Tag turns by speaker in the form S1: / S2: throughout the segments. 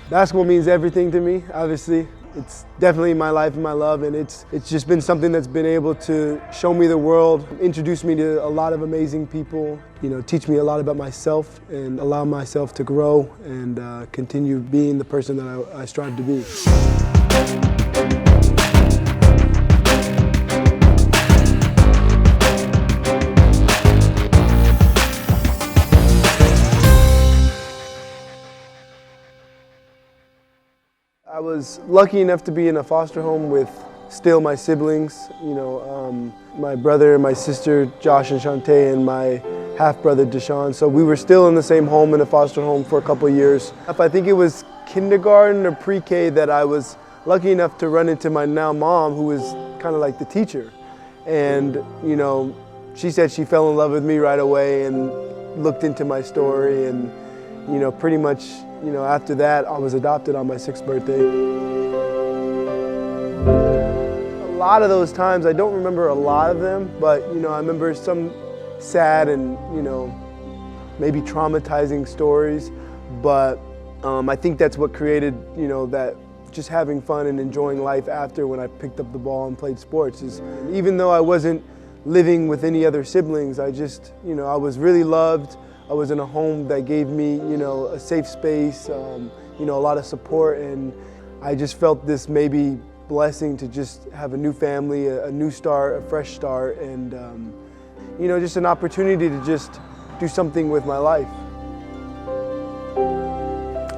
S1: Basketball means everything to me, obviously. It's definitely my life and my love, and it's just been something that's been able to show me the world, introduce me to a lot of amazing people, teach me a lot about myself and allow myself to grow and continue being the person that I strive to be. I was lucky enough to be in a foster home with still my siblings, my brother and my sister, Josh and Shantae, and my half-brother, Deshaun. So we were still in the same home, in a foster home, for a couple of years. I think it was kindergarten or pre-K that I was lucky enough to run into my now mom, who was kind of like the teacher. And, she said she fell in love with me right away and looked into my story, and, pretty much, after that, I was adopted on my 6th birthday. A lot of those times, I don't remember a lot of them, but, I remember some sad and, maybe traumatizing stories, but I think that's what created, that just having fun and enjoying life after when I picked up the ball and played sports. Even though I wasn't living with any other siblings, I just, I was really loved. I was in a home that gave me, a safe space, a lot of support, and I just felt this maybe blessing to just have a new family, a new start, a fresh start, and just an opportunity to just do something with my life.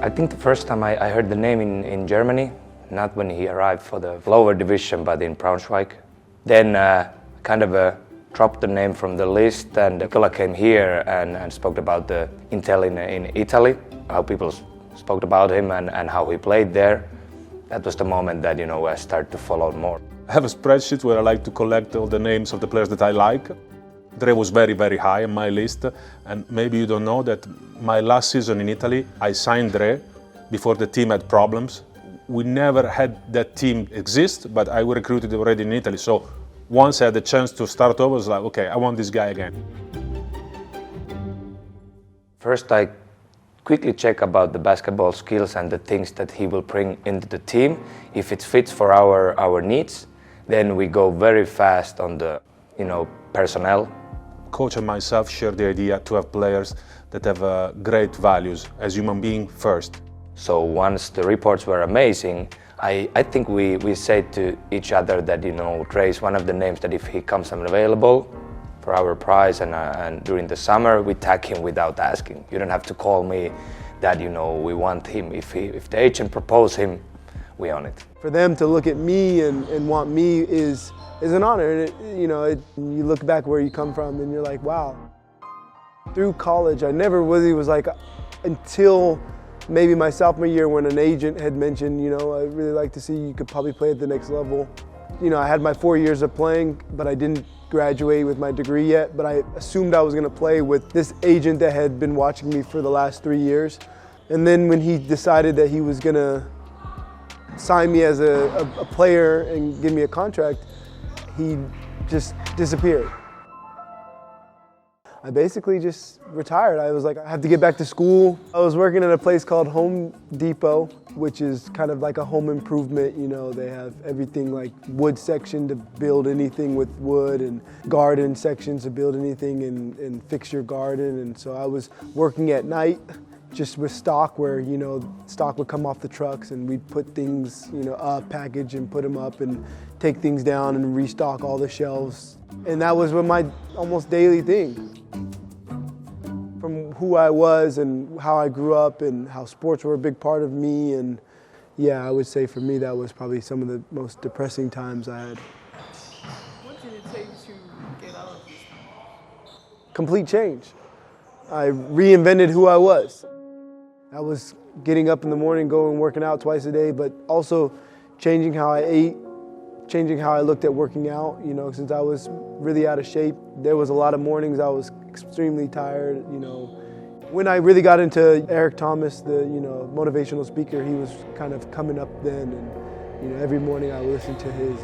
S2: I think the first time I heard the name in Germany, not when he arrived for the lower division, but in Braunschweig. Then kind of dropped the name from the list, and Nicola came here and spoke about the intel in Italy, how people spoke about him and how he played there. That was the moment that I started to follow more.
S3: I have a spreadsheet where I like to collect all the names of the players that I like. Dre was very, very high on my list, and maybe you don't know that my last season in Italy, I signed Dre before the team had problems. We never had that team exist, but I was recruited already in Italy. So once I had the chance to start over, I was like, okay, I want this guy again.
S2: First, I quickly check about the basketball skills and the things that he will bring into the team. If it fits for our needs, then we go very fast on the, personnel.
S3: Coach and myself share the idea to have players that have great values as human beings first.
S2: So once the reports were amazing, I think we said to each other that, Dre is one of the names that if he comes available for our prize and during the summer, we tag him without asking. You don't have to call me that, we want him. If the agent proposes him, we own it.
S1: For them to look at me and want me is an honor. And you look back where you come from and you're like, wow. Through college, I never really was like, until maybe my sophomore year when an agent had mentioned, I'd really like to see you could probably play at the next level. I had my 4 years of playing, but I didn't graduate with my degree yet, but I assumed I was gonna play with this agent that had been watching me for the last 3 years. And then when he decided that he was gonna sign me as a player and give me a contract, he just disappeared. I basically just retired. I was like, I have to get back to school. I was working at a place called Home Depot, which is kind of like a home improvement. They have everything like wood section to build anything with wood and garden sections to build anything and fix your garden. And so I was working at night just with stock where, stock would come off the trucks and we'd put things, up, package and put them up and take things down and restock all the shelves. And that was my almost daily thing. From who I was and how I grew up and how sports were a big part of me, and yeah, I would say for me that was probably some of the most depressing times I had.
S4: What did it take to get out of this?
S1: Complete change. I reinvented who I was. I was getting up in the morning, going working out twice a day, but also changing how I ate, changing how I looked at working out. Since I was really out of shape, there was a lot of mornings I was extremely tired. When I really got into Eric Thomas, the motivational speaker, he was kind of coming up then, and every morning I would listen to his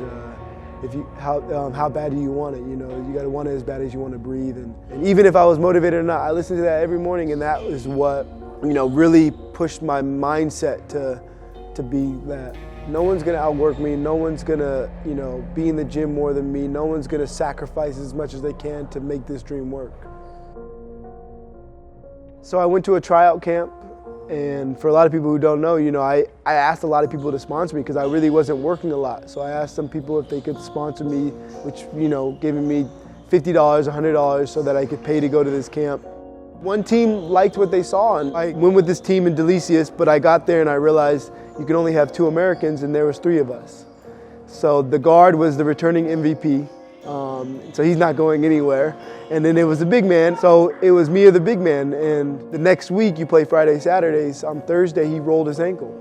S1: how bad do you want it? You got to want it as bad as you want to breathe. And even if I was motivated or not, I listened to that every morning, and that was what really pushed my mindset to be that. No one's gonna outwork me, no one's gonna, be in the gym more than me, no one's gonna sacrifice as much as they can to make this dream work. So I went to a tryout camp, and for a lot of people who don't know, I asked a lot of people to sponsor me because I really wasn't working a lot. So I asked some people if they could sponsor me, which, giving me $50, $100 so that I could pay to go to this camp. One team liked what they saw, and I went with this team in Delicious, but I got there and I realized you can only have 2 Americans, and there was 3 of us. So the guard was the returning MVP, so he's not going anywhere. And then it was the big man, so it was me or the big man. And the next week, you play Friday, Saturdays. On Thursday, he rolled his ankle.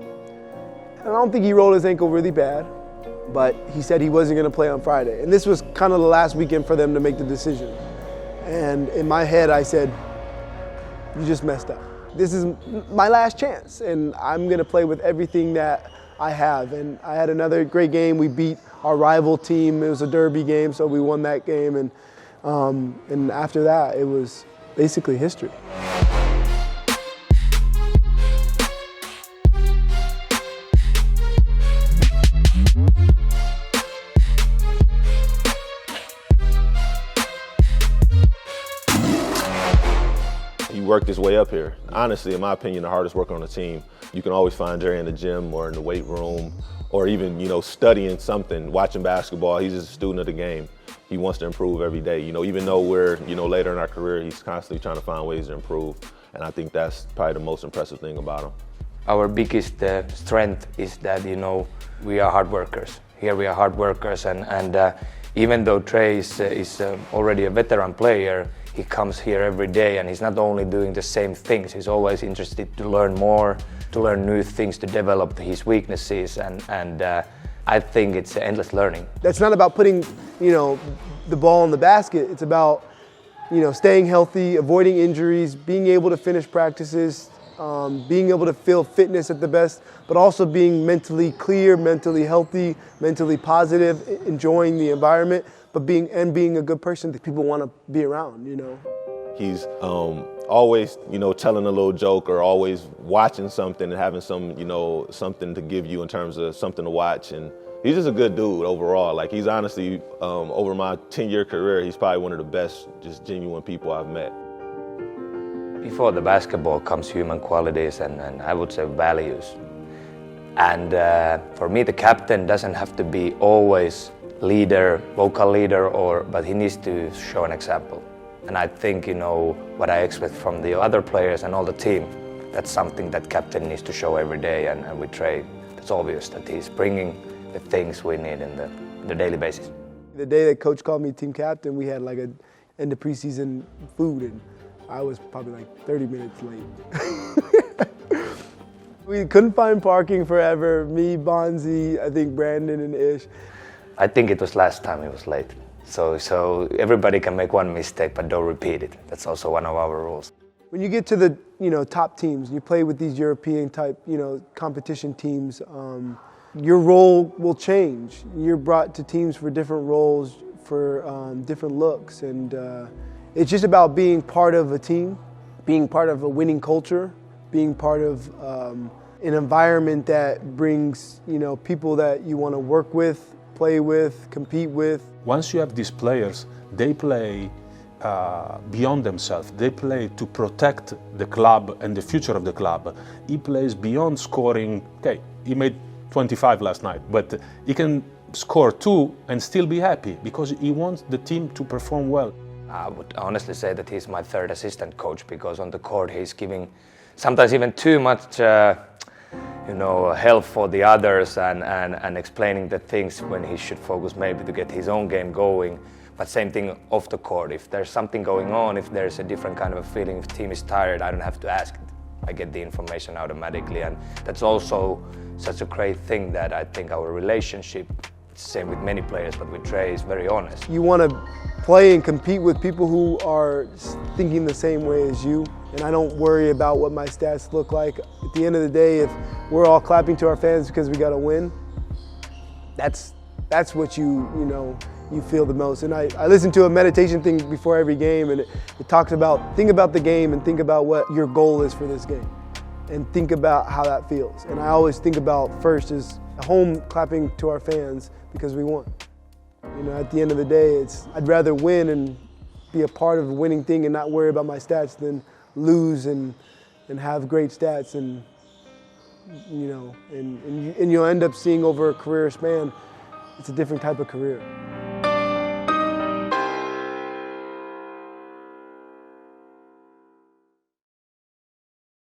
S1: And I don't think he rolled his ankle really bad, but he said he wasn't gonna play on Friday. And this was kind of the last weekend for them to make the decision. And in my head, I said, you just messed up. This is my last chance, and I'm gonna play with everything that I have. And I had another great game. We beat our rival team. It was a derby game, so we won that game. And after that, it was basically history.
S5: He worked his way up here. Honestly, in my opinion, the hardest worker on the team. You can always find Jerry in the gym or in the weight room or even, studying something, watching basketball. He's just a student of the game. He wants to improve every day. Even though we're, later in our career, he's constantly trying to find ways to improve. And I think that's probably the most impressive thing about him.
S2: Our biggest strength is that, we are hard workers. Here we are hard workers, and even though Trey is already a veteran player, he comes here every day, and he's not only doing the same things, he's always interested to learn more, to learn new things, to develop his weaknesses, and I think it's endless learning.
S1: That's not about putting, the ball in the basket. It's about, staying healthy, avoiding injuries, being able to finish practices, being able to feel fitness at the best, but also being mentally clear, mentally healthy, mentally positive, enjoying the environment, but being a good person that people want to be around,
S5: He's always, telling a little joke or always watching something and having some, something to give you in terms of something to watch. And he's just a good dude overall. Like, he's honestly, over my 10-year career, he's probably one of the best, just genuine people I've met.
S2: Before the basketball comes human qualities and I would say values. And for me, the captain doesn't have to be always leader, vocal leader, but he needs to show an example. And I think, what I expect from the other players and all the team, that's something that captain needs to show every day. And with Trey, it's obvious that he's bringing the things we need in the daily basis.
S1: The day that coach called me team captain, we had like a end of preseason food, and I was probably like 30 minutes late. We couldn't find parking forever. Me, Bonzi, I think Brandon and Ish.
S2: I think it was last time he was late. So everybody can make one mistake, but don't repeat it. That's also one of our rules.
S1: When you get to the top teams, you play with these European type competition teams, your role will change. You're brought to teams for different roles, for different looks, and it's just about being part of a team, being part of a winning culture, being part of an environment that brings people that you want to work with, play with, compete with.
S3: Once you have these players, they play beyond themselves. They play to protect the club and the future of the club. He plays beyond scoring. Okay, he made 25 last night, but he can score 2 and still be happy because he wants the team to perform well.
S2: I would honestly say that he's my third assistant coach because on the court he's giving sometimes even too much help for the others and explaining the things when he should focus maybe to get his own game going. But same thing off the court. If there's something going on, if there's a different kind of a feeling, if the team is tired, I don't have to ask it. I get the information automatically, and that's also such a great thing that I think our relationship, same with many players, but with Trey, is very honest.
S1: You want to play and compete with people who are thinking the same way as you, and I don't worry about what my stats look like. At the end of the day, if we're all clapping to our fans because we got to win, that's what you feel the most. And I listen to a meditation thing before every game, and it talks about, think about the game and think about what your goal is for this game. and think about how that feels. And I always think about first is home clapping to our fans because we won. You know, at the end of the day, I'd rather win and be a part of a winning thing and not worry about my stats than lose and have great stats and you'll end up seeing over a career span, it's a different type of career.